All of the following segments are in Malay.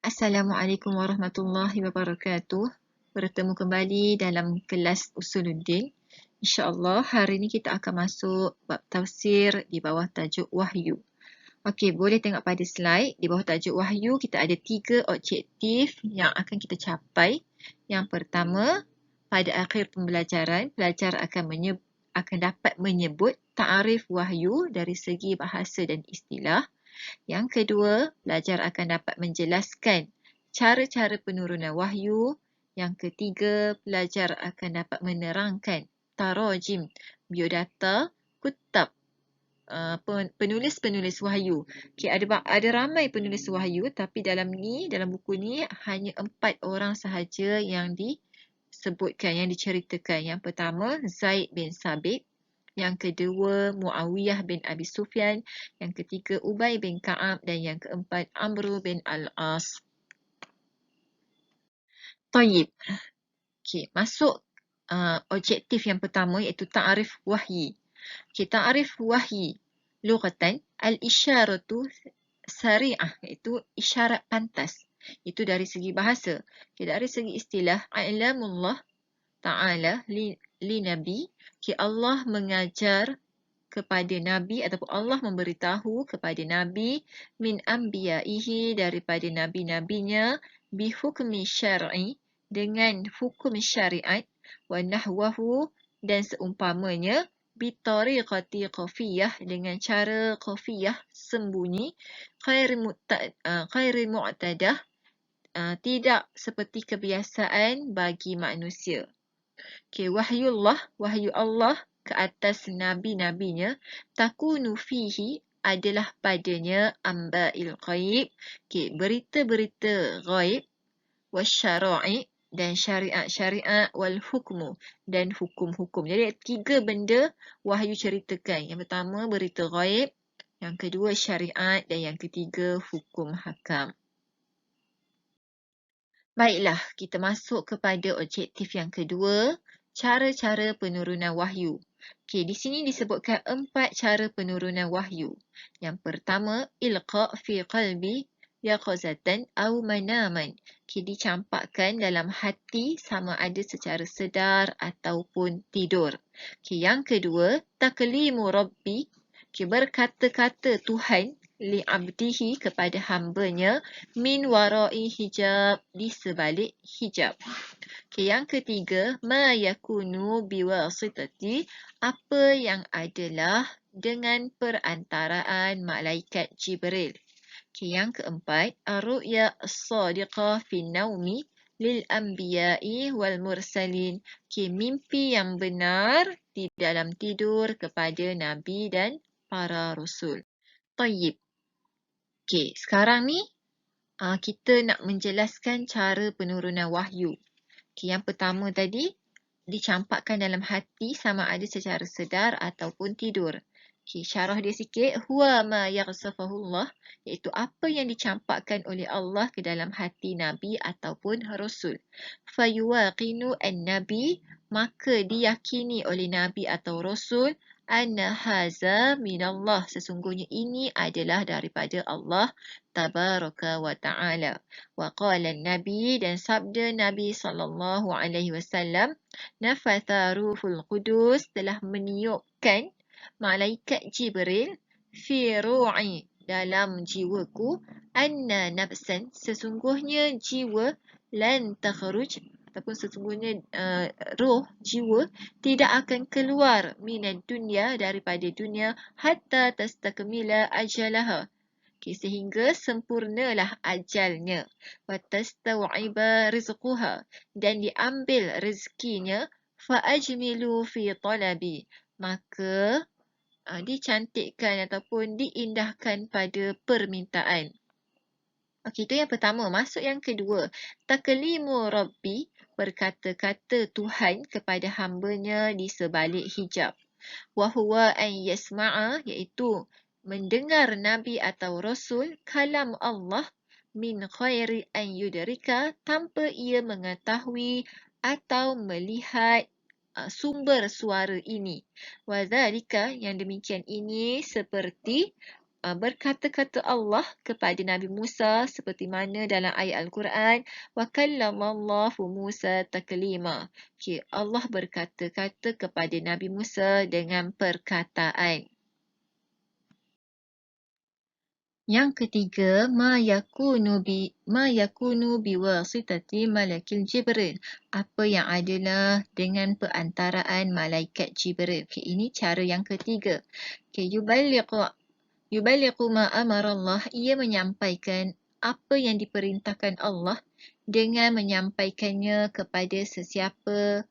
Assalamualaikum warahmatullahi wabarakatuh. Bertemu kembali dalam kelas Usuluddin. InsyaAllah hari ini kita akan masuk bab tafsir di bawah tajuk Wahyu. Okey, boleh tengok pada slide. Di bawah tajuk Wahyu kita ada 3 objektif yang akan kita capai. Yang pertama, pada akhir pembelajaran, pelajar akan dapat menyebut ta'arif wahyu dari segi bahasa dan istilah. Yang kedua, pelajar akan dapat menjelaskan cara-cara penurunan wahyu. Yang ketiga, pelajar akan dapat menerangkan tarajim, biodata, kutab, penulis-penulis wahyu. Okay, ada ramai penulis wahyu, tapi dalam buku ni hanya 4 orang sahaja yang disebutkan, yang diceritakan. Yang pertama, Zaid bin Sabit. Yang kedua, Muawiyah bin Abi Sufyan. Yang ketiga, Ubay bin Ka'ab. Dan yang keempat, Amru bin Al-As. Tayyib. Okay, masuk objektif yang pertama iaitu ta'arif wahyi. Okay, ta'arif wahyi. Lughatan, al-isyaratu sari'ah, iaitu isyarat pantas. Itu dari segi bahasa. Okay, dari segi istilah, a'lamullah ta'ala li nabi. Okay, Allah mengajar kepada Nabi ataupun Allah memberitahu kepada Nabi min anbiya'ihi, daripada Nabi-Nabinya, bihukmi syar'i, dengan hukum syariat, wa nahwahu, dan seumpamanya, bitariqati khafiyah, dengan cara khafiyah, sembunyi, khairi mu'tadah, tidak seperti kebiasaan bagi manusia. Okay, wahyu Allah ke atas nabi-nabinya, takunu fihi, adalah padanya amba'il ghaib, okay, berita-berita ghaib, wasyara'i, dan syariat-syariat, wal hukmu, dan hukum-hukum. Jadi 3 benda wahyu ceritakan. Yang pertama berita ghaib, yang kedua syariat, dan yang ketiga hukum hakam. Baiklah, kita masuk kepada objektif yang kedua, cara-cara penurunan wahyu. Okey, di sini disebutkan 4 cara penurunan wahyu. Yang pertama, ilqa fi qalbi yaqazatan aw manaman. Okey, dicampakkan dalam hati sama ada secara sedar ataupun tidur. Okey, yang kedua, taklimu rabbi. Okey, berkata-kata Tuhan li'abdihi, kepada hambanya, min warai hijab, di sebalik hijab. Okay, yang ketiga, ma yakunu biwasitati, apa yang adalah dengan perantaraan malaikat Jibril. Okay, yang keempat, ar-ru'ya as-sadiqah fi naumi lil anbiya'i wal mursalin. Okay, mimpi yang benar di dalam tidur kepada nabi dan para rasul. Tayyib. Okay, sekarang ni kita nak menjelaskan cara penurunan wahyu. Okay, yang pertama tadi, dicampakkan dalam hati sama ada secara sedar ataupun tidur. Okay, syarah dia sikit. Huwa ma yaghsafahullah, iaitu apa yang dicampakkan oleh Allah ke dalam hati Nabi ataupun Rasul. Fayuwaqinu an-nabi, maka diyakini oleh Nabi atau Rasul, anna haza minallah, sesungguhnya ini adalah daripada Allah tabaraka wa ta'ala. Wa qala nabi, dan sabda Nabi sallallahu alaihi wasallam, nafatha ruhul qudus, telah meniupkan malaikat Jibril, fi ru'i, dalam jiwaku, anna nafsan, sesungguhnya jiwa, lan takhruj, ataupun sesungguhnya roh, jiwa, tidak akan keluar minad dunya, daripada dunia, hatta tastakmila ajalaha, sehingga sempurnalah ajalnya, wa tastawiba rizquha, dan diambil rezekinya, fa ajmilu fi talabi, maka dicantikkan ataupun diindahkan pada permintaan. Okey, itu yang pertama. Masuk yang kedua, taklimu rabbi, berkata-kata Tuhan kepada hambanya di sebalik hijab. Wa huwa an yasma'a, iaitu mendengar Nabi atau Rasul kalam Allah, min khairi an yudrika, tanpa ia mengetahui atau melihat sumber suara ini. Wa dhalika, yang demikian ini, seperti berkata-kata Allah kepada Nabi Musa seperti mana dalam ayat Al-Quran, wa kallamallahu Musa taklima. Okay, Allah berkata-kata kepada Nabi Musa dengan perkataan. Yang ketiga, ma yakunu biwasitati malakil Jibril. Apa yang adalah dengan perantaraan malaikat Jibril. Okay, ini cara yang ketiga. Okay, yuballiqu ma amara Allah. Ia menyampaikan apa yang diperintahkan Allah dengan menyampaikannya kepada sesiapa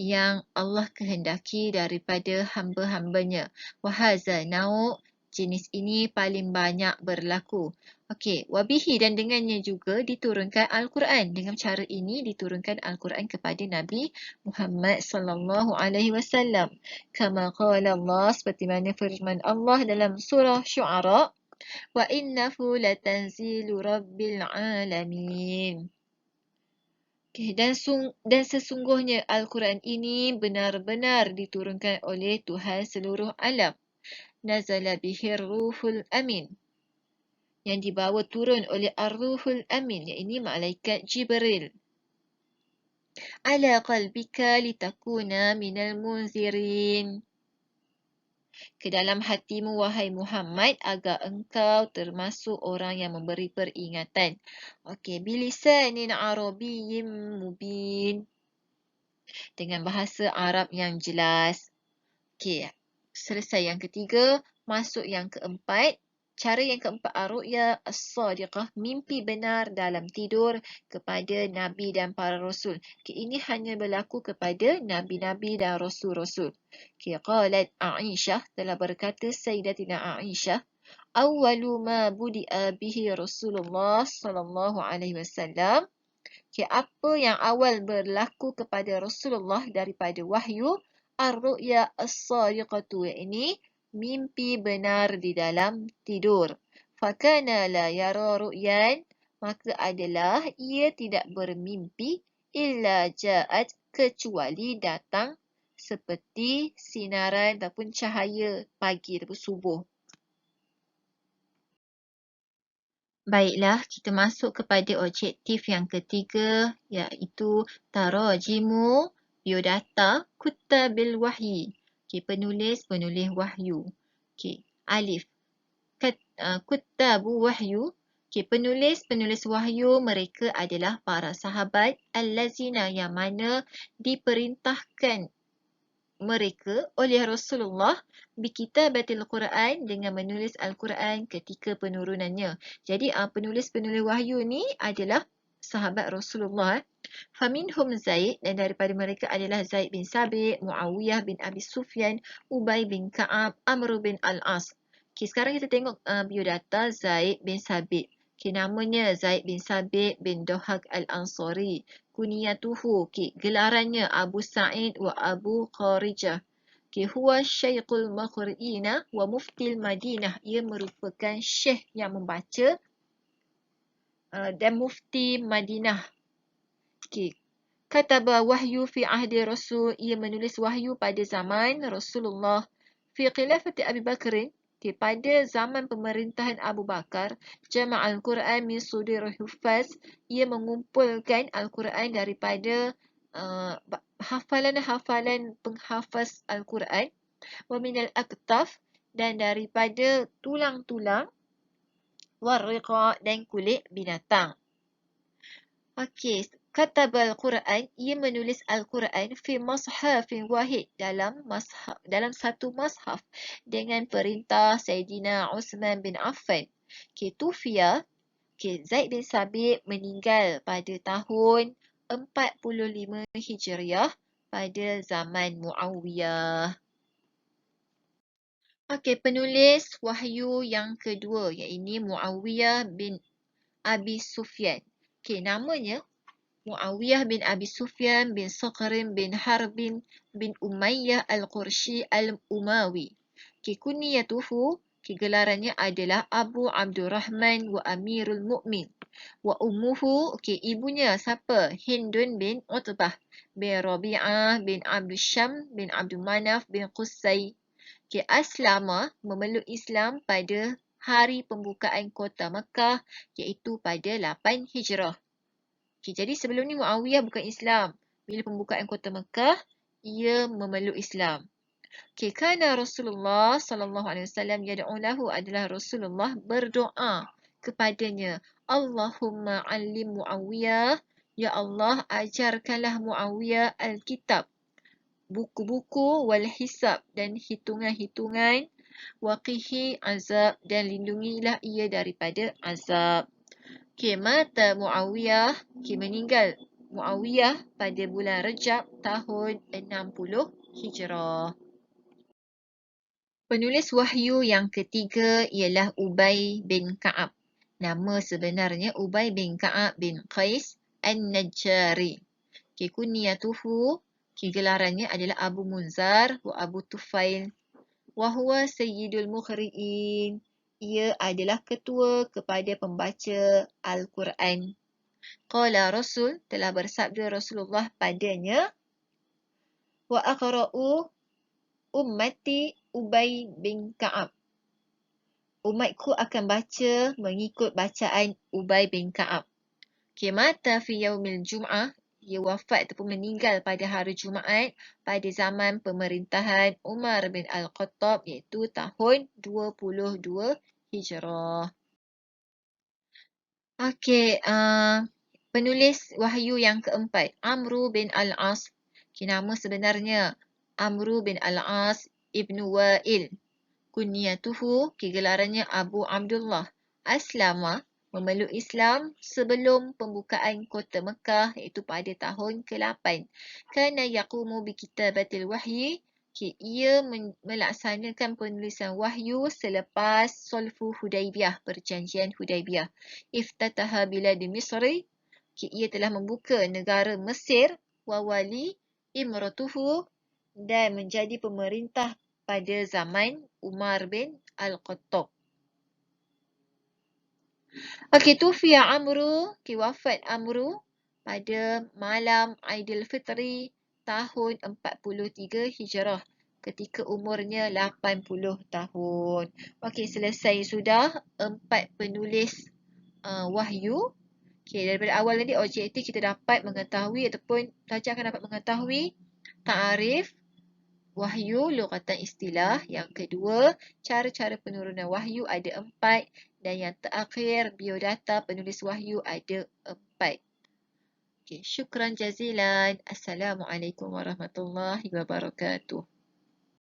yang Allah kehendaki daripada hamba-hambanya. Wahaza nau', jenis ini paling banyak berlaku. Okey, wabihi dan dengannya juga diturunkan Al-Quran. Dengan cara ini diturunkan Al-Quran kepada Nabi Muhammad sallallahu alaihi wasallam. Kama qala Allah, seperti mana firman Allah dalam surah Syu'ara, wa innahu latanzilu rabbil alamin. Okay, dan sesungguhnya Al-Quran ini benar-benar diturunkan oleh Tuhan seluruh alam. Nazala bihir ruhul amin. Yang dibawa turun oleh ar-ruhul amin. Yang ini malaikat Jibril. Ala qalbika litakuna minal munzirin. Ke dalam hatimu, wahai Muhammad, agar engkau termasuk orang yang memberi peringatan. Okey, bilisanin arabiyyin mubin. Dengan bahasa Arab yang jelas. Okey, selesai yang ketiga. Masuk yang keempat. Cara yang keempat, ar-ru'ya as-sadiqah, mimpi benar dalam tidur kepada Nabi dan para Rasul. Okay, ini hanya berlaku kepada Nabi-Nabi dan Rasul-Rasul. Okay, qalat Aisyah, telah berkata Sayyidatina Aisyah, awwalu ma budi'a bihi Rasulullah sallallahu alaihi wasallam. Okay, apa yang awal berlaku kepada Rasulullah daripada wahyu, ar-ru'ya as-sadiqatu, ini mimpi benar di dalam tidur. Fakana la yara ru'yan, maka adalah ia tidak bermimpi illa ja'at, kecuali datang seperti sinaran ataupun cahaya pagi ataupun subuh. Baiklah, kita masuk kepada objektif yang ketiga, iaitu tarajimu biodata kuttabil wahyi. Okay, penulis wahyu. Okay, alif. Kuttabu wahyu. Okay, penulis wahyu mereka adalah para sahabat allazina, yang mana diperintahkan mereka oleh Rasulullah bikitabatil Quran, dengan menulis Al-Quran ketika penurunannya. Jadi penulis wahyu ni adalah sahabat Rasulullah. Faminhum Zaid, dan daripada mereka adalah Zaid bin Sabit, Muawiyah bin Abi Sufyan, Ubay bin Ka'ab, Amr bin Al-As. Okay, sekarang kita tengok biodata Zaid bin Sabit. Okay, namanya Zaid bin Sabit bin Dohak Al-Ansari. Kuniyatuhu, okay, gelarannya Abu Sa'id wa Abu Kharijah. Okay, huwa syaikhul maqri'ina wa muftil Madinah. Ia merupakan syekh yang membaca dan mufti Madinah. Okay. Kataba wahyu fi ahdi Rasul. Ia menulis wahyu pada zaman Rasulullah. Fi khilafati Abi Bakrin. Okay, pada zaman pemerintahan Abu Bakar. Jama'al Quran min sudir hufaz. Ia mengumpulkan Al-Quran daripada hafalan-hafalan penghafaz Al-Quran. Wa minal aktaf, dan daripada tulang-tulang. Warriqa, dan kulit binatang. Okey, katabal Quran, ia menulis Al-Quran fi mashafin wahid, dalam satu mashaf, dengan perintah Sayyidina Uthman bin Affan. Okay, Tufia, Zaid bin Sabit meninggal pada tahun 45 Hijriah pada zaman Muawiyah. Okey, penulis wahyu yang kedua, iaitu Muawiyah bin Abi Sufyan. Okey, namanya Muawiyah bin Abi Sufyan bin Saqrim bin Harbin bin Umayyah Al-Qurshi Al-Umawi. Kuniyatuhu, gelarannya adalah Abu Abdurrahman wa Amirul Mu'min. Wa ummuhu, ibunya siapa? Hindun bin Utbah bin Rabi'ah bin Abdul Syam bin Abdul Manaf bin Qusay. Aslama, memeluk Islam pada hari pembukaan kota Mekah iaitu pada 8 Hijrah. Okay, jadi sebelum ni Muawiyah bukan Islam. Bila pembukaan kota Mekah, ia memeluk Islam. Okay, kerana Rasulullah SAW yad'u lahu adalah Rasulullah berdoa kepadanya. Allahumma alim Muawiyah. Ya Allah, ajarkanlah Muawiyah Alkitab, buku-buku wal hisab dan hitungan-hitungan, waqihi azab dan lindungilah ia daripada azab. Okay, mata Muawiyah, meninggal Muawiyah pada bulan Rejab tahun 60 Hijrah. Penulis wahyu yang ketiga ialah Ubay bin Ka'ab. Nama sebenarnya Ubay bin Ka'ab bin Qais An-Najjari. Kunyatuhu, gelarannya adalah Abu Munzar wa Abu Tufail. Wa huwa Sayyidul Mukhri'in. Ia adalah ketua kepada pembaca Al-Quran. Qala Rasul, telah bersabda Rasulullah padanya, wa aqra'u ummati Ubay bin Ka'ab. Umatku akan baca mengikut bacaan Ubay bin Ka'ab. Mata fi yaumil Jum'ah, ia wafat ataupun meninggal pada hari Jumaat pada zaman pemerintahan Umar bin Al-Khattab iaitu tahun 22 Hijrah. Okey, penulis wahyu yang keempat, Amru bin Al-As. Nama sebenarnya Amru bin Al-As ibnu Wa'il. Kunyatuhu, gelarannya Abu Abdullah. Aslama, memeluk Islam sebelum pembukaan kota Mekah iaitu pada tahun ke-8. Kana yaqumu bi kitabatil wahyi, ia melaksanakan penulisan wahyu selepas Sulhu Hudaibiyah, perjanjian Hudaibiyah. Iftataha bilad Misri, ia telah membuka negara Mesir, wa wali imratuhu, dan menjadi pemerintah pada zaman Umar bin Al-Khattab. Okey, tufiya Amru, wafat Amru pada malam Aidilfitri tahun 43 Hijrah ketika umurnya 80 tahun. Okey, selesai sudah 4 penulis wahyu. Okey, daripada awal tadi objektif kita dapat mengetahui ataupun pelajar akan dapat mengetahui ta'arif wahyu, lughatan istilah. Yang kedua, cara-cara penurunan wahyu ada 4. Dan yang terakhir, biodata penulis wahyu ada 4. Okay, syukran jazilan. Assalamualaikum warahmatullahi wabarakatuh.